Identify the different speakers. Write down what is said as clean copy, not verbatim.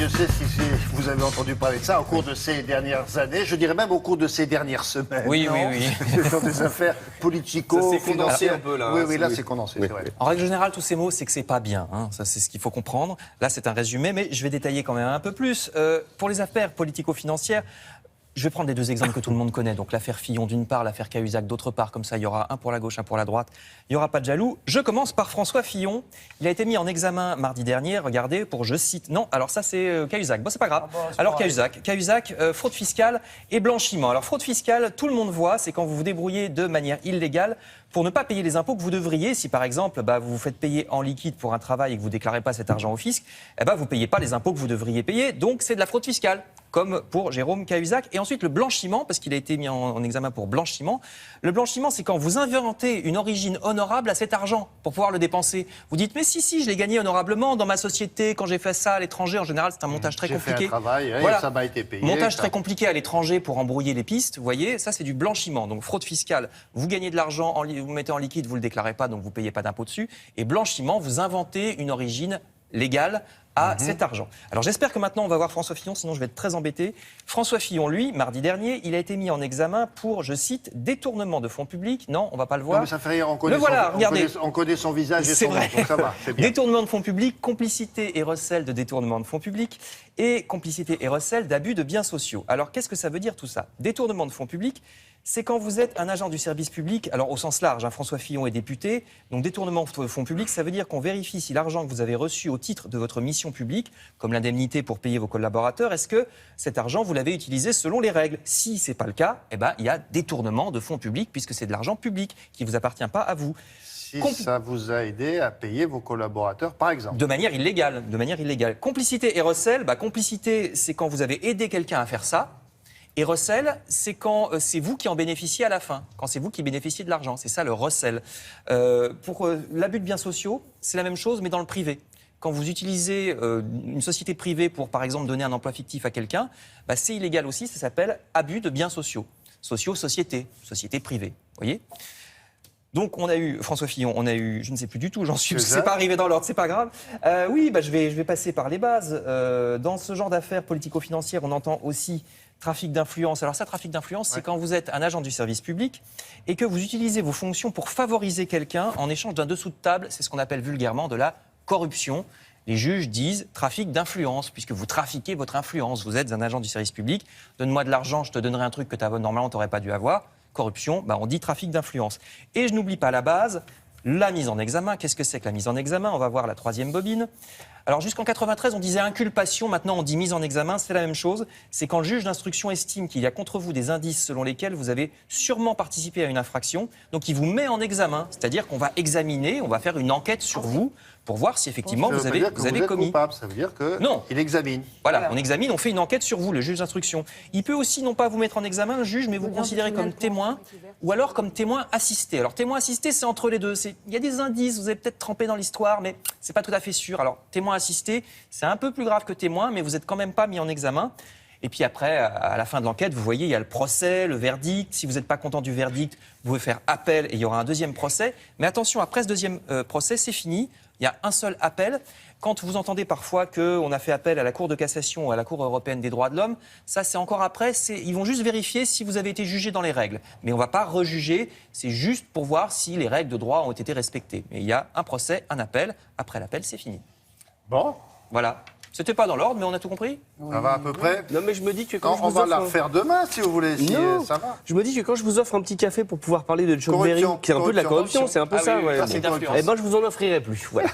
Speaker 1: Dieu sait si vous avez entendu parler de ça au cours de ces dernières années, je dirais même au cours de ces dernières semaines.
Speaker 2: Oui.
Speaker 1: Ce sont des affaires politico-financières.
Speaker 3: un peu, là.
Speaker 1: Oui, là, c'est condensé, c'est vrai.
Speaker 2: En règle générale, tous ces mots, c'est que c'est pas bien. Hein. Ça, c'est ce qu'il faut comprendre. Là, c'est un résumé, mais je vais détailler quand même un peu plus. Pour les affaires politico-financières, je vais prendre les deux exemples que tout le monde connaît. Donc l'affaire Fillon d'une part, l'affaire Cahuzac d'autre part. Comme ça, il y aura un pour la gauche, un pour la droite. Il n'y aura pas de jaloux. Je commence par François Fillon. Il a été mis en examen mardi dernier, regardez, pour, je cite... Non, alors ça, c'est Cahuzac. Bon, c'est pas grave. Alors Cahuzac, fraude fiscale et blanchiment. Alors fraude fiscale, tout le monde voit, c'est quand vous vous débrouillez de manière illégale pour ne pas payer les impôts que vous devriez. Si par exemple, vous vous faites payer en liquide pour un travail et que vous ne déclarez pas cet argent au fisc, vous ne payez pas les impôts que vous devriez payer. Donc c'est de la fraude fiscale, comme pour Jérôme Cahuzac. Et ensuite le blanchiment, parce qu'il a été mis en examen pour blanchiment. Le blanchiment, c'est quand vous inventez une origine honorable à cet argent pour pouvoir le dépenser. Vous dites, mais si, je l'ai gagné honorablement dans ma société, quand j'ai fait ça à l'étranger. En général, c'est un montage très compliqué.
Speaker 1: J'ai fait un travail, ça m'a été payé.
Speaker 2: Montage très compliqué à l'étranger pour embrouiller les pistes, vous voyez, ça c'est du blanchiment. Donc fraude fiscale, vous gagnez de l'argent, vous mettez en liquide, vous ne le déclarez pas, donc vous ne payez pas d'impôt dessus. Et blanchiment, vous inventez une origine légale à cet argent. Alors j'espère que maintenant on va voir François Fillon, sinon je vais être très embêté. François Fillon, lui, mardi dernier, il a été mis en examen pour, je cite, détournement de fonds publics. Non, on ne va pas le voir.
Speaker 1: Non, mais ça fait rien, on connaît, on connaît son visage et son nom, donc ça va, c'est bien.
Speaker 2: Détournement de fonds publics, complicité et recel de détournement de fonds publics et complicité et recel d'abus de biens sociaux. Alors qu'est-ce que ça veut dire tout ça? Détournement de fonds publics, c'est quand vous êtes un agent du service public, alors au sens large, François Fillon est député, donc détournement de fonds publics, ça veut dire qu'on vérifie si l'argent que vous avez reçu au titre de votre mission publique, comme l'indemnité pour payer vos collaborateurs, est-ce que cet argent, vous l'avez utilisé selon les règles? Si ce n'est pas le cas, il y a détournement de fonds publics, puisque c'est de l'argent public qui ne vous appartient pas à vous.
Speaker 1: Si ça vous a aidé à payer vos collaborateurs, par exemple.
Speaker 2: De manière illégale. Complicité et recel, complicité, c'est quand vous avez aidé quelqu'un à faire ça. Et recel, c'est quand c'est vous qui en bénéficiez à la fin, quand c'est vous qui bénéficiez de l'argent. C'est ça le recel. Pour l'abus de biens sociaux, c'est la même chose, mais dans le privé. Quand vous utilisez une société privée pour, par exemple, donner un emploi fictif à quelqu'un, c'est illégal aussi, ça s'appelle abus de biens sociaux. Société privée, vous voyez ? Donc on a eu François Fillon, on a eu, je ne sais plus du tout, j'en suis, c'est pas arrivé dans l'ordre, c'est pas grave. Je vais passer par les bases. Dans ce genre d'affaires politico-financières, on entend aussi trafic d'influence. Alors ça, trafic d'influence, c'est quand vous êtes un agent du service public et que vous utilisez vos fonctions pour favoriser quelqu'un en échange d'un dessous de table. C'est ce qu'on appelle vulgairement de la corruption. Les juges disent trafic d'influence, puisque vous trafiquez votre influence. Vous êtes un agent du service public, donne-moi de l'argent, je te donnerai un truc que normalement tu n'aurais pas dû avoir. Corruption, on dit trafic d'influence. Et je n'oublie pas la base, la mise en examen. Qu'est-ce que c'est que la mise en examen? On va voir la troisième bobine. Alors jusqu'en 93, on disait inculpation, maintenant on dit mise en examen, c'est la même chose. C'est quand le juge d'instruction estime qu'il y a contre vous des indices selon lesquels vous avez sûrement participé à une infraction, donc il vous met en examen, c'est-à-dire qu'on va examiner, on va faire une enquête sur vous pour voir si effectivement vous avez commis.
Speaker 1: Coupable, ça veut dire qu'il examine.
Speaker 2: Voilà, on examine, on fait une enquête sur vous, le juge d'instruction. Il peut aussi non pas vous mettre en examen, le juge, mais vous considérer comme témoin ou alors comme témoin assisté. Alors témoin assisté, c'est entre les deux. Il y a des indices, vous avez peut-être trempé dans l'histoire, mais c'est pas tout à fait sûr. Alors témoin assisté, c'est un peu plus grave que témoin, mais vous n'êtes quand même pas mis en examen. Et puis après, à la fin de l'enquête, vous voyez, il y a le procès, le verdict. Si vous n'êtes pas content du verdict, vous pouvez faire appel et il y aura un deuxième procès. Mais attention, après ce deuxième procès, c'est fini. Il y a un seul appel. Quand vous entendez parfois qu'on a fait appel à la Cour de cassation ou à la Cour européenne des droits de l'homme, ça c'est encore après, ils vont juste vérifier si vous avez été jugé dans les règles. Mais on ne va pas rejuger, c'est juste pour voir si les règles de droit ont été respectées. Mais il y a un procès, un appel, après l'appel c'est fini.
Speaker 1: Bon.
Speaker 2: Voilà. C'était pas dans l'ordre, mais on a tout compris.
Speaker 1: Ça va à peu près.
Speaker 3: Non, mais je me dis que quand
Speaker 1: on va la refaire demain, si vous voulez.
Speaker 3: Non,
Speaker 1: ça va.
Speaker 3: Je me dis que quand je vous offre un petit café pour pouvoir parler de Chuck Berry, qui est un peu de la corruption, c'est un peu ça.
Speaker 1: Oui,
Speaker 3: Ouais.
Speaker 1: ça, c'est corruption.
Speaker 3: Eh ben, je vous en offrirai plus. Voilà.